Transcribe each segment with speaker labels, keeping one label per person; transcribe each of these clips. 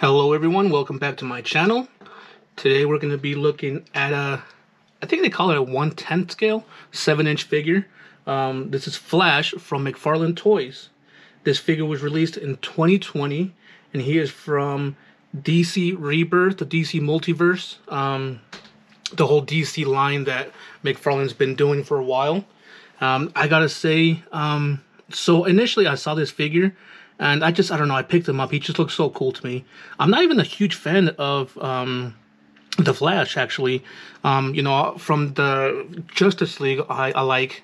Speaker 1: Hello everyone, welcome back to my channel. Today we're going to be looking at I think they call it a 1/10 scale, 7-inch figure. This is Flash from McFarlane Toys. This figure was released in 2020, and he is from DC Rebirth, the DC Multiverse, the whole DC line that McFarlane's been doing for a while. I gotta say, so initially I saw this figure, and I don't know, I picked him up. He just looks so cool to me. I'm not even a huge fan of the Flash, actually. You know, from the Justice League, I like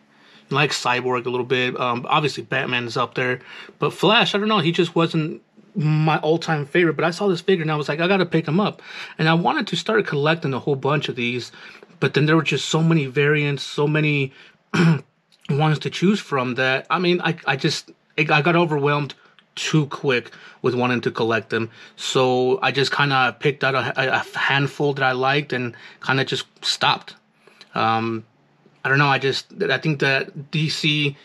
Speaker 1: Cyborg a little bit. Obviously, Batman's up there. But Flash, I don't know, he just wasn't my all-time favorite. But I saw this figure, and I was like, I gotta pick him up. And I wanted to start collecting a whole bunch of these. But then there were just so many variants, so many ones to choose from that, I mean, I got overwhelmed too quick with wanting to collect them. So I just kind of picked out a handful that I liked and kind of just stopped. I don't know, I think that DC,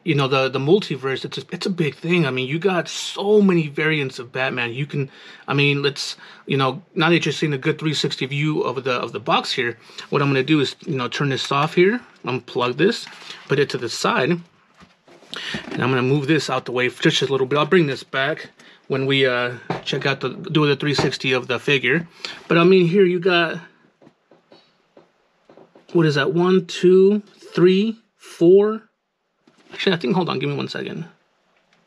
Speaker 1: you know, the multiverse, it's a big thing. I mean, you got so many variants of Batman. You can, I mean, let's, you know, now that you're seeing a good 360 view of the box here, what I'm going to do is, you know, turn this off here, unplug this, put it to the side, and I'm going to move this out the way for just a little bit. I'll bring this back when we check out do the 360 of the figure. But I mean, here you got, what is that, 1, 2, 3, 4. Actually, I think, hold on, give me 1 second.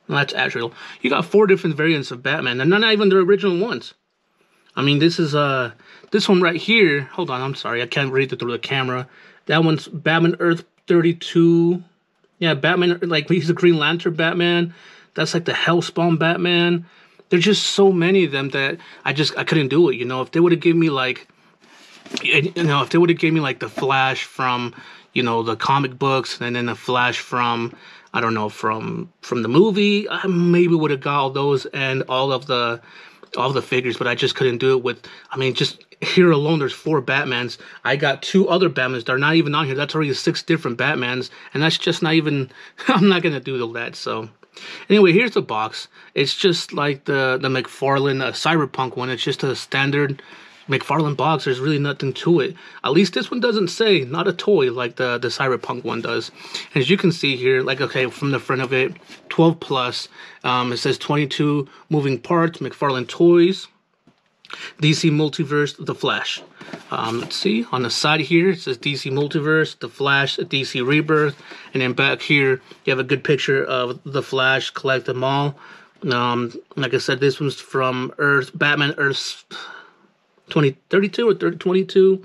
Speaker 1: No, that's Azrael. You got 4 different variants of Batman. They're not even the original ones. I mean, this is this one right here. Hold on, I'm sorry, I can't read it through the camera. That one's Batman Earth 32. Yeah, Batman, like, he's the Green Lantern Batman. That's like the Hellspawn Batman. There's just so many of them that I couldn't do it. You know, if they would have given me like, you know, if they would have given me like the Flash from, you know, the comic books, and then the Flash from, I don't know, from the movie, I maybe would have got all those and all the figures, but I just couldn't do it with, I mean, just here alone, there's 4 Batmans. I got 2 other Batmans that are not even on here. That's already 6 different Batmans, and that's just not even, I'm not going to do all that, so. Anyway, here's the box. It's just like the McFarlane Cyberpunk one. It's just a standard McFarlane box. There's really nothing to it. At least this one doesn't say not a toy like the Cyberpunk one does. And as you can see here, like, okay, from the front of it, 12 plus. It says 22 moving parts, McFarlane Toys, DC Multiverse, The Flash. Let's see, on the side here, it says DC Multiverse, The Flash, DC Rebirth, and then back here, you have a good picture of The Flash, collect them all. Like I said, this one's from Batman Earth 2032 or 2022,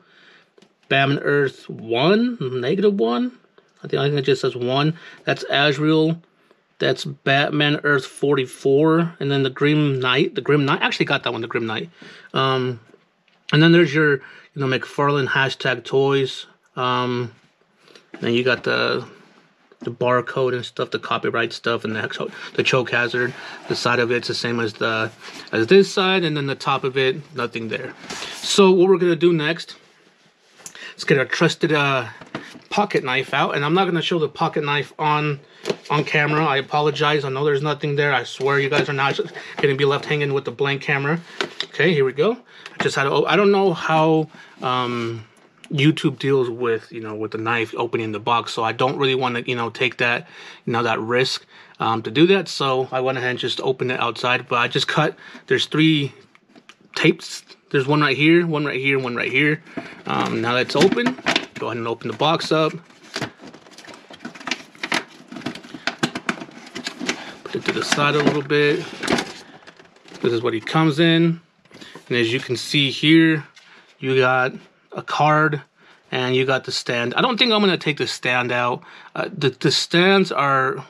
Speaker 1: Batman Earth 1, -1. I think it just says 1. That's Azrael. That's Batman Earth 44, and then the Grim Knight. I actually got that one, the Grim Knight. And then there's your, you know, McFarlane hashtag toys. Then you got the barcode and stuff, the copyright stuff, and the choke hazard. The side of it's the same as this side, and then the top of it, nothing there. So what we're gonna do next, let's get our trusted pocket knife out, and I'm not gonna show the pocket knife on camera. I apologize. I know there's nothing there. I swear you guys are not gonna be left hanging with the blank camera. Okay, here we go. I don't know how YouTube deals with, you know, with the knife opening the box, so I don't really want to, you know, take that, you know, that risk to do that. So I went ahead and just opened it outside. But I just cut, there's 3 tapes. There's one right here, one right here, one right here. Now that's open. Go ahead and open the box up. Put it to the side a little bit. This is what he comes in. And as you can see here, you got a card, and you got the stand. I don't think I'm going to take the stand out. The stands are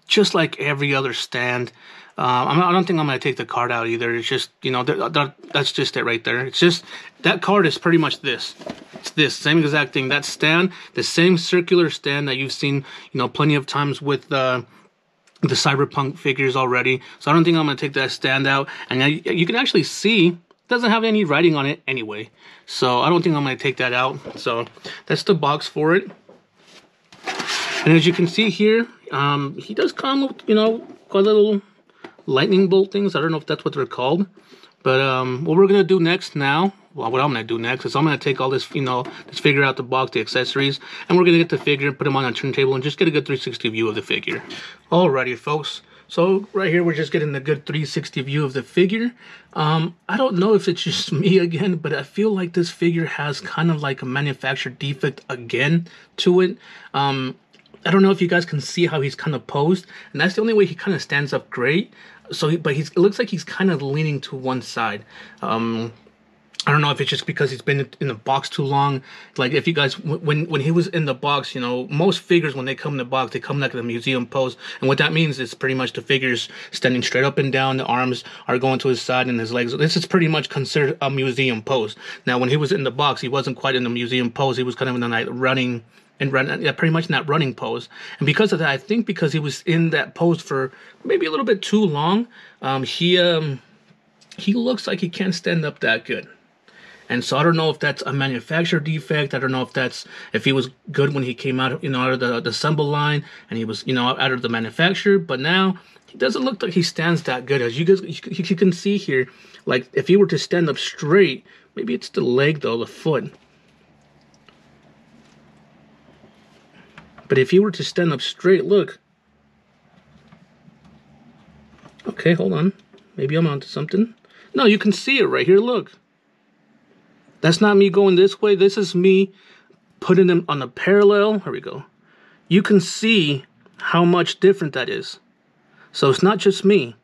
Speaker 1: just like every other stand. I don't think I'm going to take the card out either. It's just, you know, that's just it right there. It's just, that card is pretty much this. It's this, same exact thing. That stand, the same circular stand that you've seen, you know, plenty of times with the Cyberpunk figures already. So I don't think I'm going to take that stand out. And now you can actually see, doesn't have any writing on it anyway, so I don't think I'm going to take that out. So that's the box for it. And as you can see here, he does come with, you know, quite a little lightning bolt things. I don't know if that's what they're called, But what we're gonna do next now, well, what I'm gonna do next is I'm gonna take all this, this figure out the box, the accessories, and we're gonna get the figure, put them on a turntable, and just get a good 360 view of the figure. Alrighty, folks. So right here, we're just getting a good 360 view of the figure. I don't know if it's just me again, but I feel like this figure has kind of like a manufacturer defect again to it. I don't know if you guys can see how he's kind of posed, and that's the only way he kind of stands up great. So, it looks like he's kind of leaning to one side. I don't know if it's just because he's been in the box too long. Like, if you guys, when he was in the box, most figures, when they come in the box, they come like in a museum pose. And what that means is pretty much the figure's standing straight up and down. The arms are going to his side and his legs. This is pretty much considered a museum pose. Now, when he was in the box, he wasn't quite in the museum pose. He was kind of in the like running, yeah, pretty much in that running pose. And because of that, I think because he was in that pose for maybe a little bit too long, he looks like he can't stand up that good. And so I don't know if that's a manufacturer defect. I don't know if he was good when he came out, out of the assemble line and he was, out of the manufacturer. But now he doesn't look like he stands that good. As you can see here, like if he were to stand up straight, maybe it's the leg though, the foot. But if he were to stand up straight, look. Okay, hold on. Maybe I'm onto something. No, you can see it right here, look. That's not me going this way. This is me putting them on a parallel. Here we go. You can see how much different that is. So it's not just me.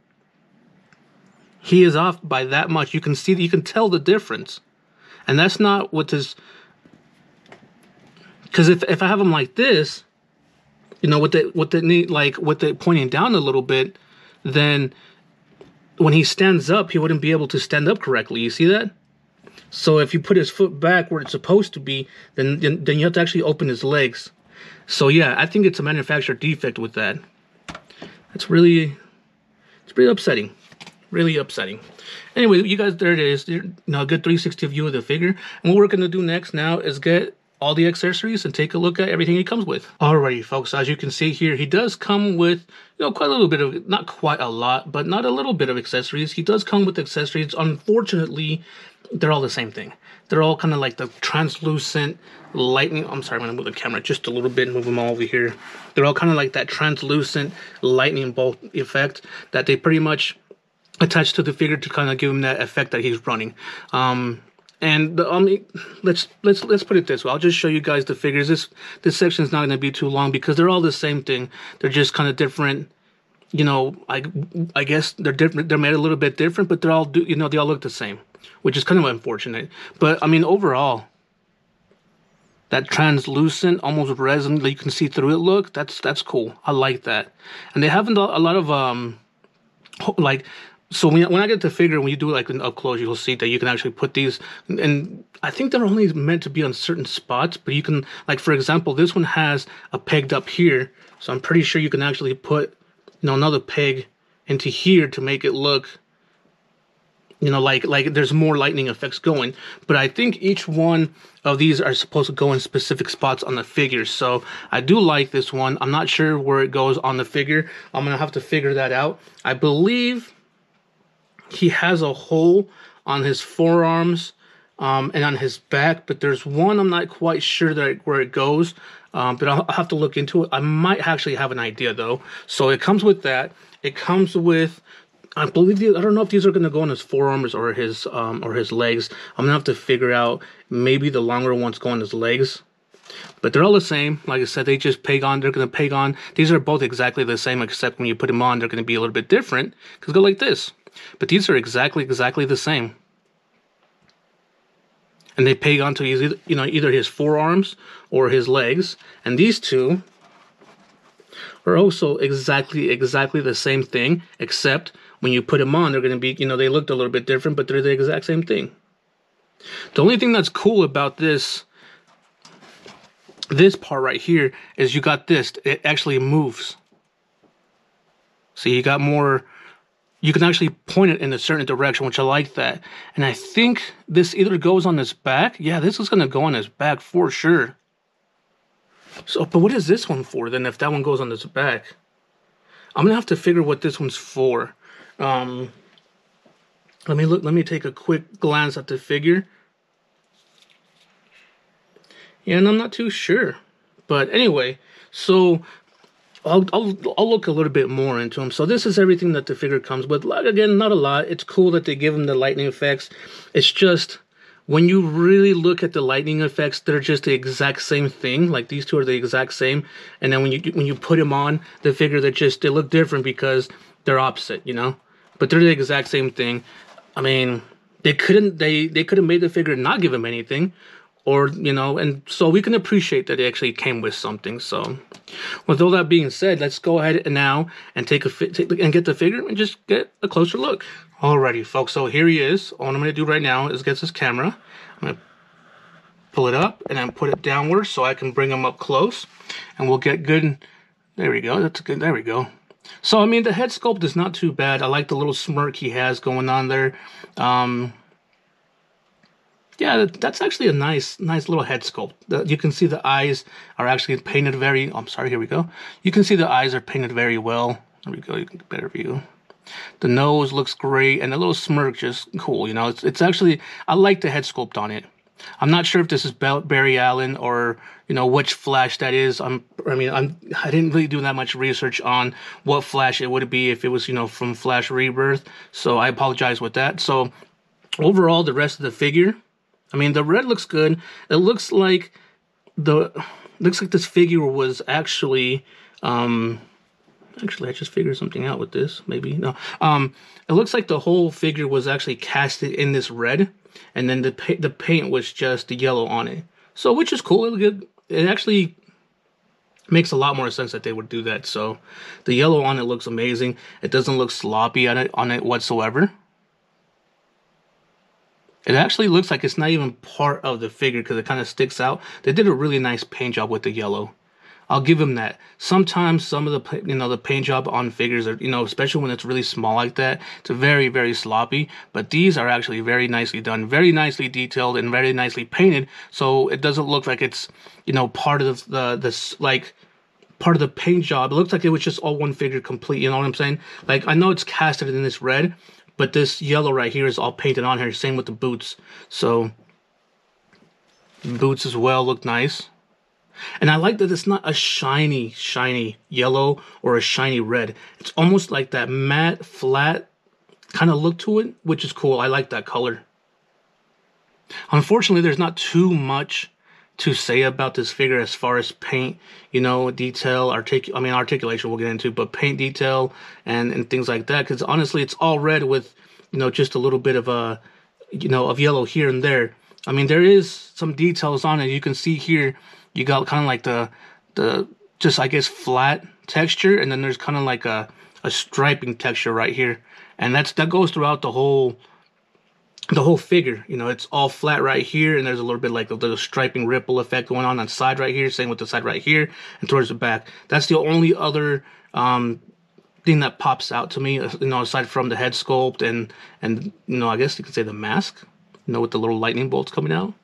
Speaker 1: He is off by that much. You can see, you can tell the difference. And that's not what this... Because if I have him like this, with the pointing down a little bit, then when he stands up, he wouldn't be able to stand up correctly. You see that? So if you put his foot back where it's supposed to be, then you have to actually open his legs. So yeah, I think it's a manufacturer defect with that. It's pretty upsetting. Really upsetting. Anyway, you guys, there it is. A good 360 view of the figure. And what we're going to do next now is get all the accessories and take a look at everything he comes with. Alrighty, folks, as you can see here, he does come with, quite a little bit of, not quite a lot, but not a little bit of accessories. He does come with accessories. Unfortunately, they're all the same thing. They're all kind of like the translucent lightning. I'm sorry, I'm going to move the camera just a little bit and move them all over here. They're all kind of like that translucent lightning bolt effect that they pretty much attach to the figure to kind of give him that effect that he's running. Let's put it this way. I'll just show you guys the figures. This section is not going to be too long because they're all the same thing. They're just kind of different. I guess they're different. They're made a little bit different, but they all look the same, which is kind of unfortunate. But I mean, overall, that translucent, almost resin that you can see through it look, that's cool. I like that. And they have a lot of so when I get the figure, when you do like an up close, you'll see that you can actually put these, and I think they're only meant to be on certain spots, but you can, like for example, this one has a pegged up here, so I'm pretty sure you can actually put, another peg into here to make it look, like there's more lightning effects going. But I think each one of these are supposed to go in specific spots on the figure, so I do like this one. I'm not sure where it goes on the figure. I'm gonna have to figure that out. I believe he has a hole on his forearms and on his back, but there's one I'm not quite sure where it goes, but I'll have to look into it. I might actually have an idea though. So it comes with that. It comes with, I believe, I don't know if these are going to go on his forearms or his legs. I'm gonna have to figure out. Maybe the longer ones go on his legs. But they're all the same. Like I said, they just peg on. They're going to peg on. These are both exactly the same, except when you put them on, they're going to be a little bit different. Because go like this. But these are exactly the same. And they peg onto either his forearms or his legs. And these two are also exactly the same thing, except when you put them on, they're going to be, they looked a little bit different, but they're the exact same thing. The only thing that's cool about this part right here is you got this. It actually moves. So you got more. You can actually point it in a certain direction, which I like that. And I think this either goes on his back. Yeah, this is going to go on his back for sure. So, but what is this one for then if that one goes on his back? I'm going to have to figure what this one's for. I Let me take a quick glance at the figure. Yeah, and I'm not too sure. But anyway, so I'll look a little bit more into him. So this is everything that the figure comes with. Again, not a lot. It's cool that they give him the lightning effects. It's just, when you really look at the lightning effects, they're just the exact same thing. Like, these two are the exact same. And then when you put him on the figure, they look different because they're opposite, you know? But they're the exact same thing. I mean, they could have made the figure not give him anything, or, you know, and so we can appreciate that it actually came with something. So with all that being said, let's go ahead and now and get the figure and just get a closer look. Alrighty, folks, so here he is. All I'm going to do right now is get this camera. I'm going to pull it up and then put it downward so I can bring him up close, and we'll get good. There we go. That's good. There we go. So, I mean, the head sculpt is not too bad. I like the little smirk he has going on there. Yeah, that's actually a nice little head sculpt. You can see the eyes are actually painted very... I'm sorry, here we go. You can see the eyes are painted very well. There we go, you can get a better view. The nose looks great, and the little smirk just cool, you know. It's actually... I like the head sculpt on it. I'm not sure if this is Barry Allen or, you know, which Flash that is. I didn't really do that much research on what Flash it would be if it was, you know, from Flash Rebirth. So I apologize with that. So overall, the rest of the figure, I mean, the red looks good. It looks like this figure was actually, actually, I just figured something out with this. Maybe no. It looks like the whole figure was actually casted in this red, and then the paint was just the yellow on it. So, which is cool. It actually makes a lot more sense that they would do that. So, the yellow on it looks amazing. It doesn't look sloppy on it whatsoever. It actually looks like it's not even part of the figure because it kind of sticks out. They did a really nice paint job with the yellow. I'll give them that. Sometimes some of the, you know, the paint job on figures are, you know, especially when it's really small like that, it's very, very sloppy. But these are actually very nicely done, very nicely detailed, and very nicely painted. So it doesn't look like it's, you know, part of part of the paint job. It looks like it was just all one figure complete. You know what I'm saying? Like, I know it's casted in this red, but this yellow right here is all painted on here. Same with the boots. So boots as well look nice. And I like that it's not a shiny yellow or a shiny red. It's almost like that matte, flat kind of look to it, which is cool. I like that color. Unfortunately, there's not too much to say about this figure as far as paint, you know, detail, articulation we'll get into, but paint detail and things like that. Because honestly, it's all red with, you know, just a little bit of a, you know, of yellow here and there. I mean, there is some details on it. You can see here, you got kind of like the just, I guess, flat texture, and then there's kind of like a striping texture right here, and that goes throughout the whole figure. You know, it's all flat right here, and there's a little bit like a little striping ripple effect going on the side right here. Same with the side right here and towards the back. That's the only other thing that pops out to me, you know, aside from the head sculpt and you know, I guess you could say the mask, you know, with the little lightning bolts coming out.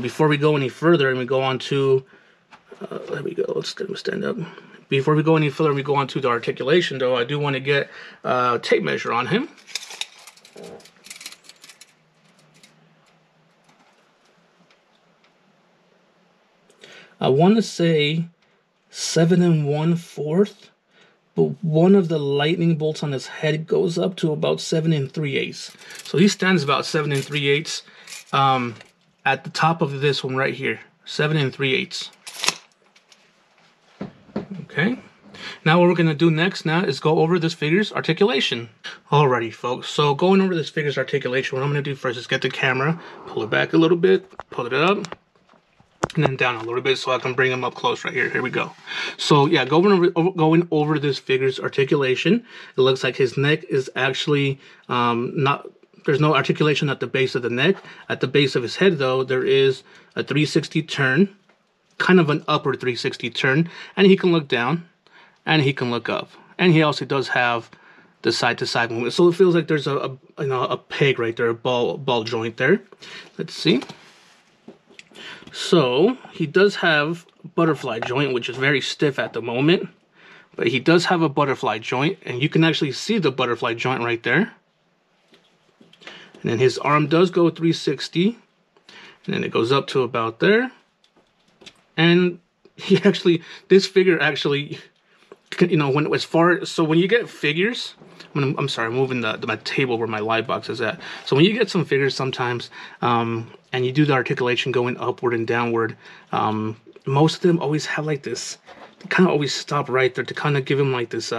Speaker 1: Before we go any further and we go on to, there we go, let's get him stand up. Before we go any further and we go on to the articulation, though, I do want to get a tape measure on him. I want to say 7 1/4, but one of the lightning bolts on his head goes up to about 7 3/8. So he stands about 7 3/8. At the top of this one right here, 7 3/8. Okay. Now what we're going to do next is go over this figure's articulation. Alrighty, folks. So going over this figure's articulation, what I'm going to do first is get the camera, pull it back a little bit, pull it up, and then down a little bit so I can bring them up close right here. Here we go. So yeah, going over this figure's articulation, it looks like his neck is actually there's no articulation at the base of the neck. At the base of his head, though, there is a 360 turn, kind of an upward 360 turn, and he can look down, and he can look up, and he also does have the side-to-side movement. So it feels like there's a peg right there, a ball joint there. Let's see. So he does have a butterfly joint, which is very stiff at the moment, but he does have a butterfly joint, and you can actually see the butterfly joint right there. And then his arm does go 360. And then it goes up to about there. And he actually, this figure actually, you know, when you get figures, I'm sorry, I'm moving my table where my live box is at. So when you get some figures sometimes, and you do the articulation going upward and downward, most of them always have like this, they kind of always stop right there to kind of give him like this,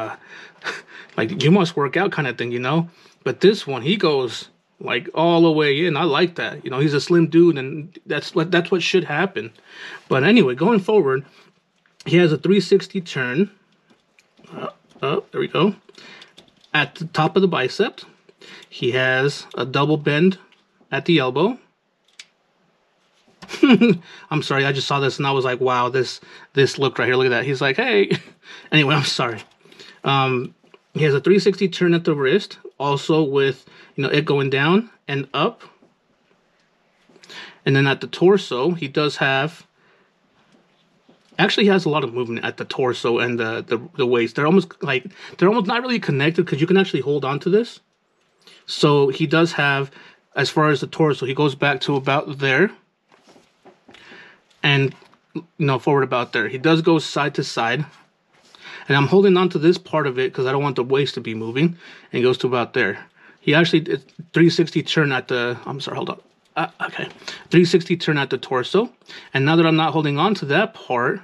Speaker 1: like you must work out kind of thing, you know? But this one, he goes like all the way in. I like that. You know, he's a slim dude, and that's what should happen. But anyway, going forward, he has a 360 turn. There we go. At the top of the bicep, he has a double bend at the elbow. I'm sorry, I just saw this and I was like, wow, this look right here. Look at that. He's like, hey. Anyway, I'm sorry. He has a 360 turn at the wrist, also with, you know, it going down and up. And then at the torso, he does have, actually he has a lot of movement at the torso and the waist. They're almost not really connected because you can actually hold on to this. So he does have, as far as the torso, he goes back to about there. And, you know, forward about there. He does go side to side. And I'm holding on to this part of it because I don't want the waist to be moving. And he goes to about there. He actually did 360 turn at the, I'm sorry, hold up. Okay. 360 turn at the torso. And now that I'm not holding on to that part,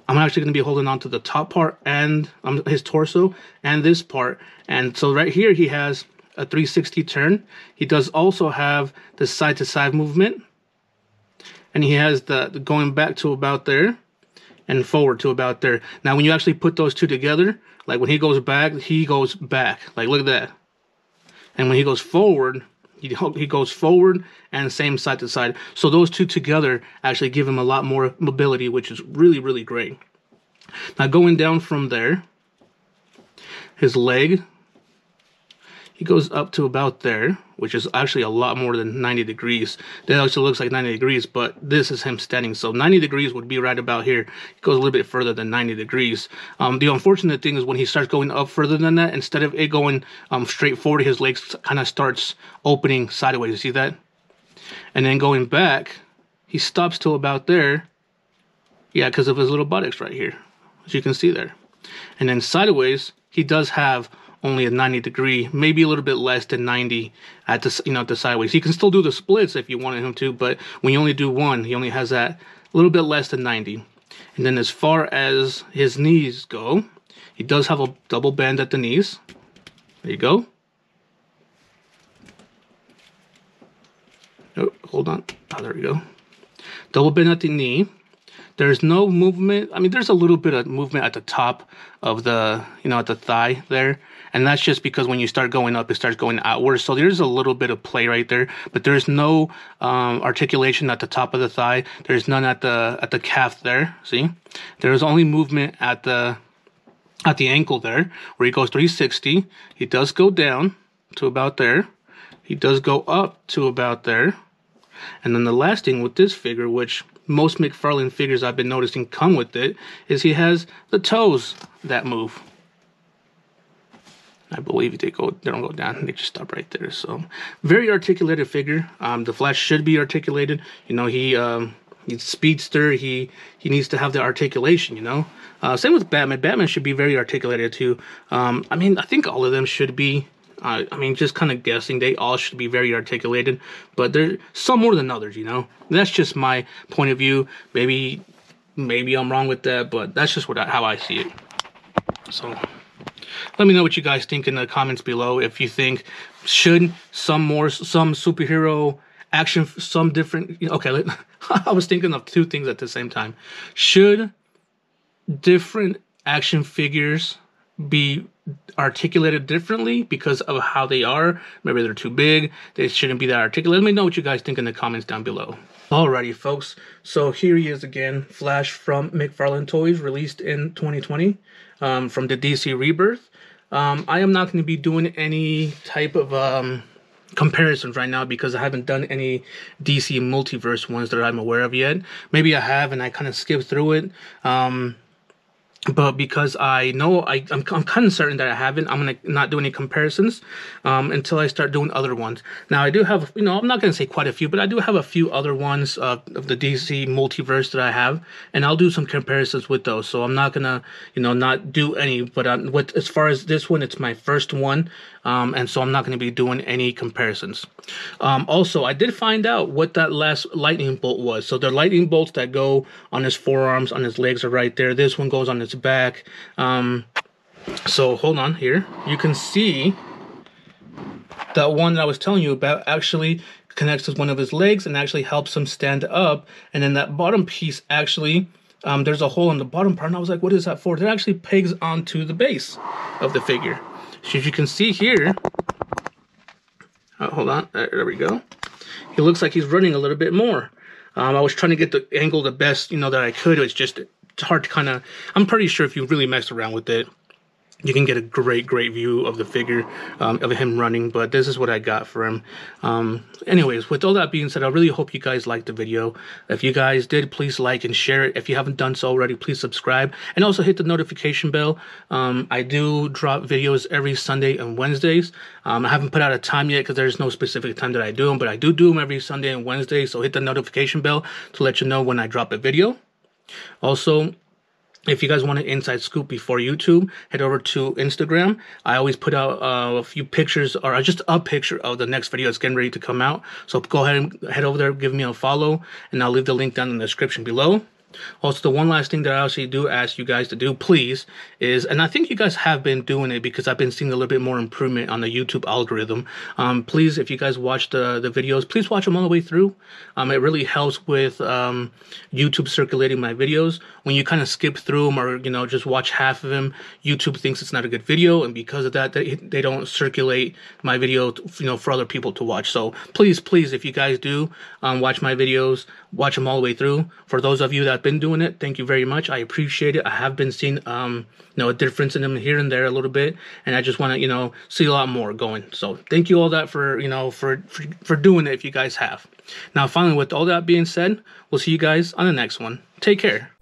Speaker 1: I'm actually going to be holding on to the top part and his torso and this part. And so right here he has a 360 turn. He does also have the side to side movement. And he has the going back to about there and forward to about there. Now, when you actually put those two together, like when he goes back. Like, look at that. And when he goes forward, he goes forward and same side to side. So those two together actually give him a lot more mobility, which is really, really great. Now, going down from there, his leg, he goes up to about there, which is actually a lot more than 90 degrees. That actually looks like 90 degrees, but this is him standing. So 90 degrees would be right about here. He goes a little bit further than 90 degrees. The unfortunate thing is when he starts going up further than that, instead of it going straight forward, his legs kind of starts opening sideways. You see that? And then going back, he stops till about there. Yeah, because of his little buttocks right here, as you can see there. And then sideways, he does have only a 90 degree, maybe a little bit less than 90 at the, at the sideways. He can still do the splits if you wanted him to, but when you only do one, he only has that a little bit less than 90. And then as far as his knees go, he does have a double bend at the knees. There you go. Oh, hold on. Oh, there we go. Double bend at the knee. There's no movement. I mean, there's a little bit of movement at the top of the, at the thigh there. And that's just because when you start going up, it starts going outward. So there's a little bit of play right there, but there's no articulation at the top of the thigh. There's none at the calf there. See, there's only movement at the ankle there, where he goes 360. He does go down to about there. He does go up to about there. And then the last thing with this figure, which most McFarlane figures I've been noticing come with it, is he has the toes that move. I believe they don't go down, they just stop right there. So very articulated figure. The Flash should be articulated. He's speedster. He needs to have the articulation. Same with Batman. Batman should be very articulated too. I mean, I think all of them should be. I mean, just kind of guessing, they all should be very articulated, but there's some more than others. That's just my point of view. Maybe I'm wrong with that, but that's just how I see it. So let me know what you guys think in the comments below. If you think should some superhero action, some different. Okay, I was thinking of two things at the same time. Should different action figures be articulated differently because of how they are? Maybe they're too big, they shouldn't be that articulated. Let me know what you guys think in the comments down below. Alrighty, folks, so here he is again, Flash from McFarlane Toys, released in 2020 from the DC Rebirth. I am not going to be doing any type of comparisons right now because I haven't done any DC Multiverse ones that I'm aware of yet. Maybe I have and I kind of skipped through it. But because I know I'm kind of certain that I haven't, I'm gonna not do any comparisons until I start doing other ones. Now I do have, I'm not gonna say quite a few, but I do have a few other ones of the DC Multiverse that I have, and I'll do some comparisons with those. So I'm not gonna, not do any. But as far as this one, it's my first one, and so I'm not gonna be doing any comparisons. Also, I did find out what that last lightning bolt was. So the lightning bolts that go on his forearms, on his legs are right there. This one goes on his back. So hold on here. You can see that one that I was telling you about actually connects with one of his legs and actually helps him stand up. And then that bottom piece actually, there's a hole in the bottom part. And I was like, what is that for? It actually pegs onto the base of the figure. So as you can see here, hold on, there we go. He looks like he's running a little bit more. I was trying to get the angle the best, that I could. It's hard to kind of, I'm pretty sure if you really mess around with it, you can get a great view of the figure, of him running, but this is what I got for him. Anyways, with all that being said, I really hope you guys liked the video. If you guys did, please like and share it. If you haven't done so already, please subscribe. And also hit the notification bell. I do drop videos every Sunday and Wednesdays. I haven't put out a time yet because there's no specific time that I do them, but I do them every Sunday and Wednesday, so hit the notification bell to let you know when I drop a video. Also, if you guys want an inside scoop before YouTube, head over to Instagram. I always put out a few pictures, or just a picture of the next video that's getting ready to come out. So go ahead and head over there, give me a follow, and I'll leave the link down in the description below. Also, the one last thing that I actually do ask you guys to do, please, is, and I think you guys have been doing it because I've been seeing a little bit more improvement on the YouTube algorithm. Please, if you guys watch the videos, please watch them all the way through. It really helps with YouTube circulating my videos. When you kind of skip through them or, just watch half of them, YouTube thinks it's not a good video, and because of that, they don't circulate my video, for other people to watch. So please, if you guys do watch my videos, watch them all the way through. For those of you that have been doing it, thank you very much. I appreciate it. I have been seeing a difference in them here and there a little bit, and I just want to see a lot more going. So thank you all that for for doing it if you guys have. Now finally, with all that being said, we'll see you guys on the next one. Take care.